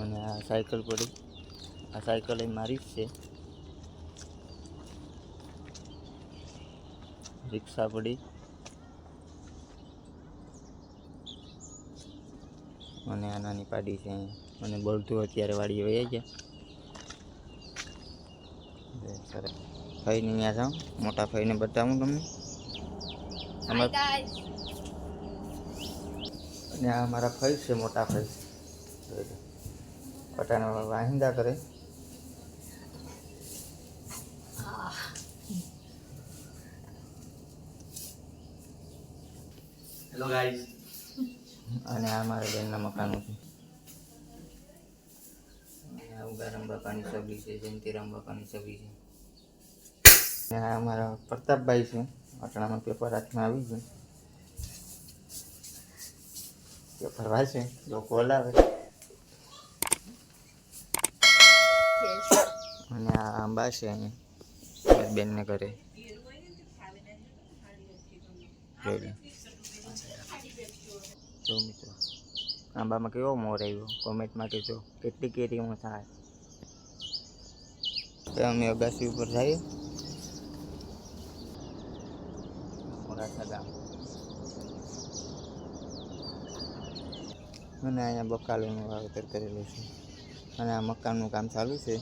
અને આ સાયકલ પડી, આ સાયકલ એ મારી જ છે. રિક્ષા પડી અને આ નાની પાડી છે અહીંયા. અને બળતું અત્યારે વાડીએ વહી ગયા. ફઈને અહીંયા જાઉં, મોટા ફઈને બતાવું તમને. અને આ મારા ફઈ છે, મોટા ફઈ. પટાણા વાહિંદા કરે. Hello guys. અને આ મારા બેનના મકાનો છે. આ ઉગારામ બાપાની છબી છે, જયંતિરામ બાપાની છબી છે. અને આ અમારા પ્રતાપભાઈ છે. અટણામાં પેપર હાથમાં આવી ગયું. પેપર વાંચે જો કોલ આવે. અને આ આંબા છે અહીંયા બેનને ઘરે. જો મિત્રો આંબામાં કેવો મોર આવ્યો, કોમેન્ટમાં કહેજો કેટલી કેરીમાં થાય. અમે અગાસી ઉપર જઈએ, મોડાસા ગામ. અને અહીંયા બકાલોનું વાવેતર કરેલું છે. અને આ મકાનનું કામ ચાલુ છે.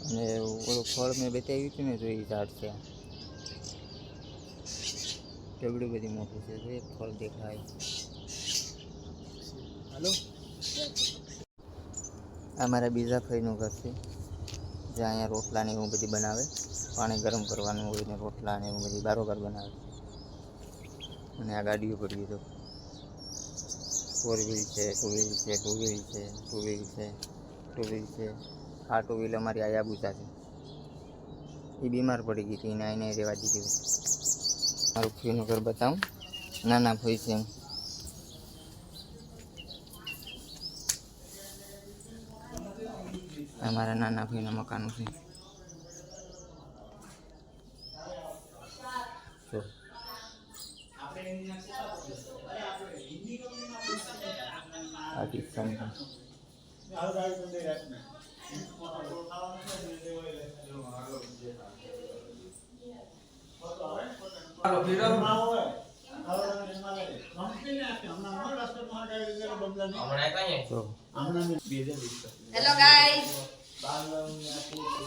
અને ઓલું ફળ મેં બતાવ્યું હતું ને, જો એ ઝાડ છે. કેવડી બધી મોટું છે, જો એક ફળ દેખાય. હાલો, આ મારા બીજા ફઈનું ઘર છે, જ્યાં અહીંયા રોટલા ને એવું બધી બનાવે. પાણી ગરમ કરવાનું હોય ને રોટલા ને એવું બધી બારોબાર બનાવે. અને આ ગાડીઓ પડી તો 4 વ્હીલ છે, 2 વ્હીલ છે, 2 વ્હીલ છે, 2 વ્હીલ છે, 2 વ્હીલ છે. આ 2 વ્હીલ અમારી આયાબુચા છે, એ બીમાર પડી ગઈ હતી, એને આઈને રહેવા દીધી. મારું ફઈનું ઘર બતાવું. નાના ફઈ છે. અમારા નાના ફઈના મકાનો છે. આ કિસ્સા હેલો ગાઈસ,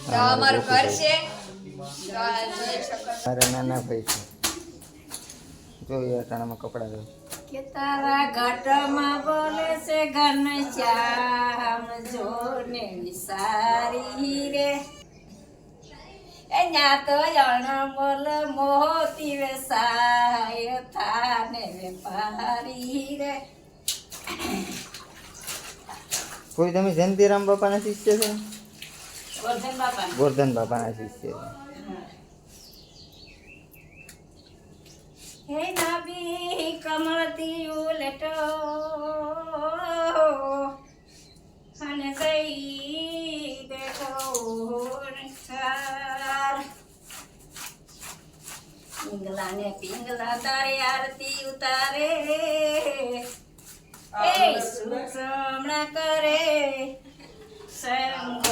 તો અમારું ઘર છે. મારા નાના ભાઈ છે. જોઈએ અટાણામાં કપડા ધોઈ. કે તારા ઘાટમાં બોલે છે ઘનશ્યામ, જોને વિસારી રે. અહીંયા તો અણમોલ મોતી વેસાય, થાને વેપારી રે. કોઈ તમે જયંતિરામ બાપાના શિષ્ય છે? ગોરધન બાપા. ગોરધન બાપાના શિષ્ય છે. હે નબી કમળતી ઉલટો અને જઈ બેઠો સાર. પિંગલા ને પિંગલા તારે આરતી ઉતારે, એ સુખમણા કરે સંગ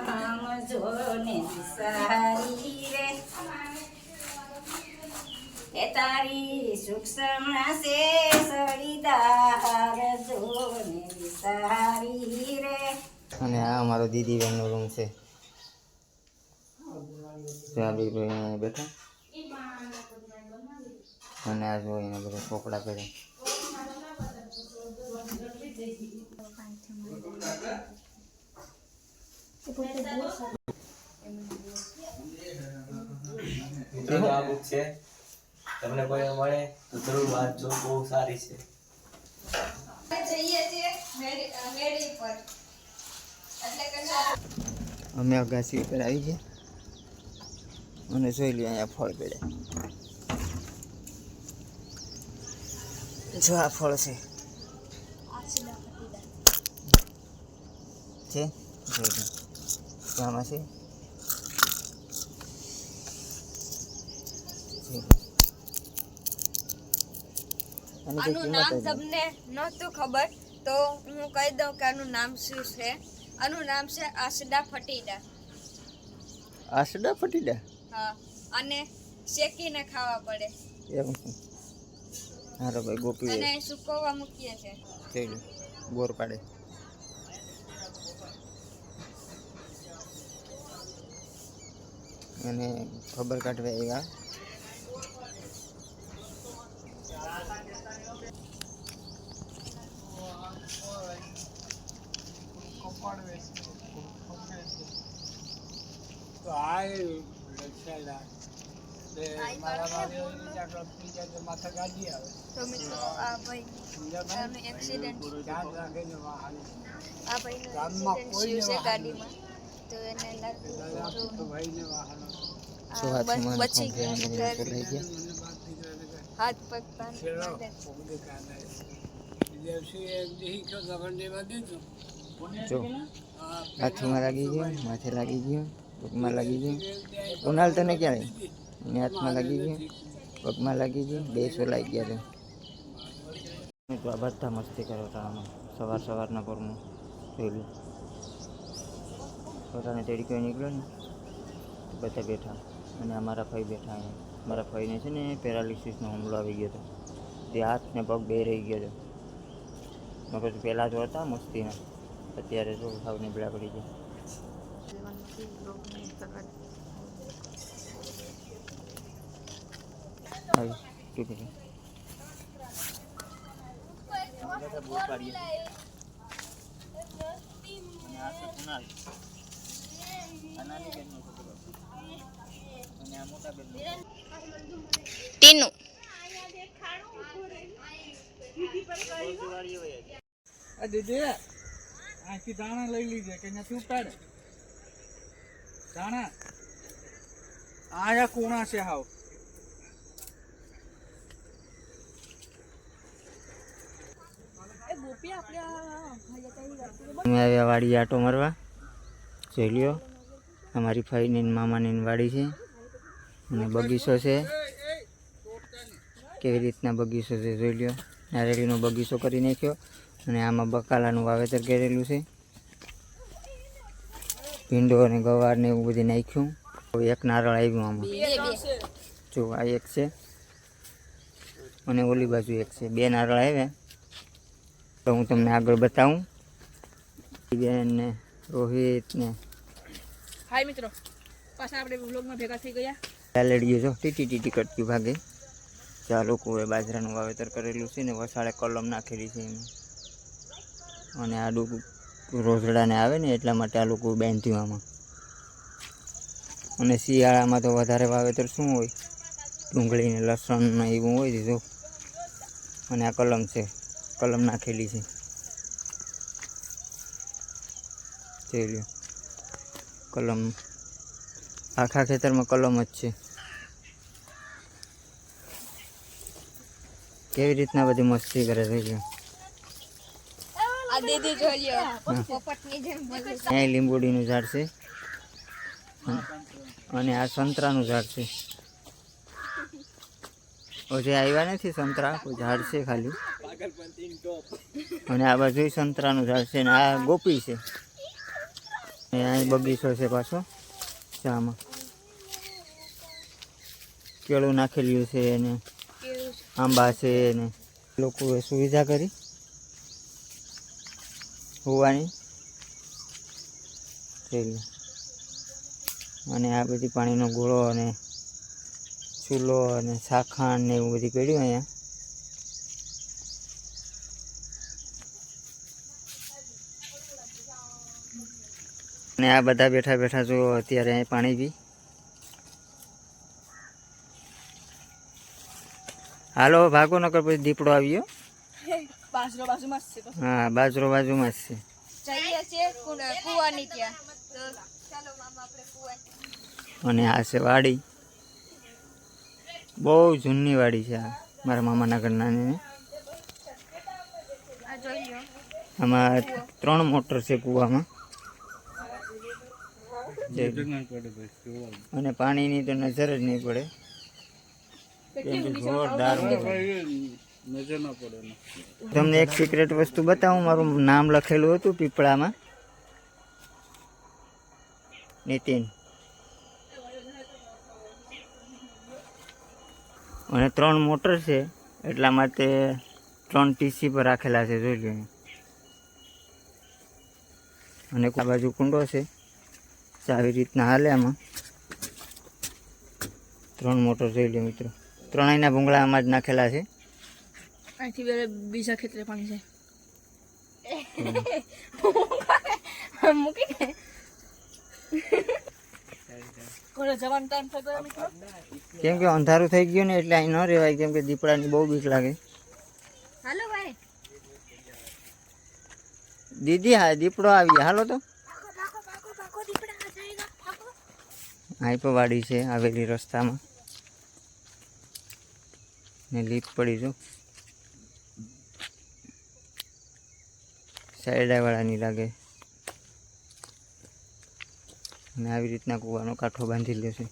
હમ જોને સારી રે. એ તારી સુખમણા છે સળીદાર, જોને સારી રે. અને આ અમારો દીદી બહેનનો રૂમ છે. ત્યાં બી બેઠા. અને આ જોઈને બધા ચોપડા કરે. આ બુક છે, તમને કોઈ મળે તો જરૂર વાંચજો, બહુ સારી છે. અમે અગાસી ઉપર આવી ગયા અને જોઈ લઈએ અહીંયા ફળ પડ્યા. જો આ ફળ છે જોજો આમાં છે આનું નામ તમને નહોતું ખબર તો હું કહી દઉં કે આનું નામ શું છે. આનું નામ છે આસડા ફટીડા. આસડા ફટીડા. હા, અને શેકીને ખાવા પડે. એવું છે. હારો ભાઈ ગોપી અને સુકવવા મૂકીએ છે. જોઈ બોર પાડે. અને ખબર કાઢવા આવ્યા. તો મિત્રો આ ભાઈનું એક્સિડન્ટ થયું છે ગાડીમાં, તો એને બચી ગયા. હાથ પગ જો હાથમાં લાગી ગયું, માથે લાગી ગયું, પગમાં લાગી ગયું. ઉનાળ તને ક્યારે હાથમાં લાગી ગયું, પગમાં લાગી ગયું, બે લાગી ગયા. તો આ બધા મસ્તી કરો તારામાં સવારના પરમાં જોઈ પોતાને તેડી કોઈ નીકળ્યો ને બધા બેઠા. અને અમારા ભાઈ બેઠા અહીંયા. મારા ભાઈને છે ને પેરાલિસિસનો હુમલો આવી ગયો હતો. તે હાથ ને પગ બે રહી ગયો હતો. પછી પહેલાં તો હતા મસ્તીના, અત્યારે તો સાવ નીબળા પડી ગયા. આવી તૂટી ગઈ. ટીનું દીદી આખી દાણા લઈ લીધે કે નથી ઉપાડે દાણા. આયા કોણા છે હાવ. અમે આવ્યા વાડી આટો મારવા. જોઈ લ્યો અમારી ફાઈની ને મામાની વાડી છે અને બગીચો છે. કેવી રીતના બગીચો છે જોઈ લ્યો. નારેળીનો બગીચો કરી નાખ્યો અને આમાં બકાલાનું વાવેતર કરેલું છે. ભીંડો અને ગવાર ને એવું બધું નાખ્યું. એક નારળ આવ્યું આમાં. જો આ એક છે અને ઓલી બાજુ એક છે. બે નારળ આવ્યા તો હું તમને આગળ બતાવું. બેન ને રોહિત ને હાય મિત્રો, પાછા આપણે વ્લોગમાં ભેગા થઈ ગયા. ચાલડીએ જો ટીટી કરતી ભાગે. આ લોકોએ બાજરાનું વાવેતર કરેલું છે ને વસાળે કલમ નાખેલી છે એમાં. અને આ રોઝડાને આવે ને એટલા માટે આ લોકો બાંધ્યું આમાં. અને શિયાળામાં તો વધારે વાવેતર શું હોય, ડુંગળી ને લસણ ને એવું હોય છે જો. અને આ કલમ છે, કલમ નાખેલી છે. જોઈ લ્યો કલમ, આખા ખેતરમાં કલમ જ છે. કેવી રીતના બધી મસ્તી કરે છે. આ દીદી જોઈ લ્યો પોપટની જેમ બોલે છે. અહીંયા લીંબોડીનું ઝાડ છે અને આ સંતરાનું ઝાડ છે. હજી આવ્યા નથી સંતરા, કોઈ ઝાડ છે ખાલી. અને આ બાજુ સંતરાનું ઝાડ છે ને આ ગોપી છે. અહીં બગીચો છે પાછો. આમાં કેળું નાખેલું છે ને આંબા છે ને લોકોએ સુવિધા કરી હોવાની. અને આ બધી પાણીનો ગોળો અને ચૂલો અને શાખાંડ ને એવું બધી પડ્યું અહીંયા. અને આ બધા બેઠા બેઠા જો અત્યારે અહીં પાણી પી. હાલો ભાગો નકર પછી દીપડો આવ્યો. બાજરો બાજુમાં જ છે. હા બાજરો બાજુમાં જ છે. જઈએ છીએ કુવાની ત્યાં. તો ચાલો મામા આપણે કુવાની. અને આ છે વાડી. બહુ જૂની વાડી છે આ મારા મામાના ઘરના ને. જોઈ લો. આમાં 3 મોટર છે કૂવામાં નજર ના પડે ભાઈ જોવાનું. અને પાણીની તો નજર જ નહીં પડે કેમ કે જોરદાર હોય. ભાઈ નજર ના પડે ને. તમને એક સિક્રેટ વસ્તુ બતાવું, મારું નામ લખેલું હતું પીપળામાં, નીતિન. અને 3 મોટર છે એટલા માટે 3 ટીસી પર રાખેલા છે, જોઈ લો. અને આ બાજુ કુંડો છે, આવી રીતના હાલે. આમાં 3 મોટર જોઈ લો મિત્રો. 3 ભૂંગળા આમાં જ નાખેલા છે. અહીંથી બીજા ખેતરે પાણી છે. મૂકી દે. ઘરે જવાનો ટાઈમ થઈ ગયો મિત્રો. કેમ કે અંધારું થઈ ગયું ને એટલે અહીં ન રહેવાય, કેમ કે દીપડાની બહુ બીક લાગે. હાલો ભાઈ. દીદી હા દીપડો આવી, હાલો તો. અહીં પણ વાડી છે આવેલી રસ્તામાં ને લીપ પડી જો સાઈડાવાળાની લાગે. અને આવી રીતના કૂવાનો કાંઠો બાંધી લેશે.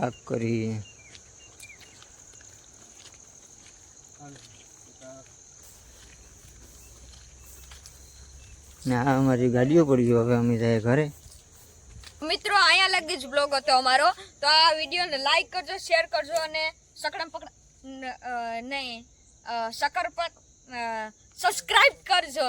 આગ કરી ને આ અમારી ગાડીઓ પડી ગયો. હવે અમે જાય ઘરે. મિત્રો અહીંયા લગી જ બ્લોગ હતો અમારો. તો આ વિડીયોને લાઈક કરજો, શેર કરજો અને સકર પર સબસ્ક્રાઇબ કરજો.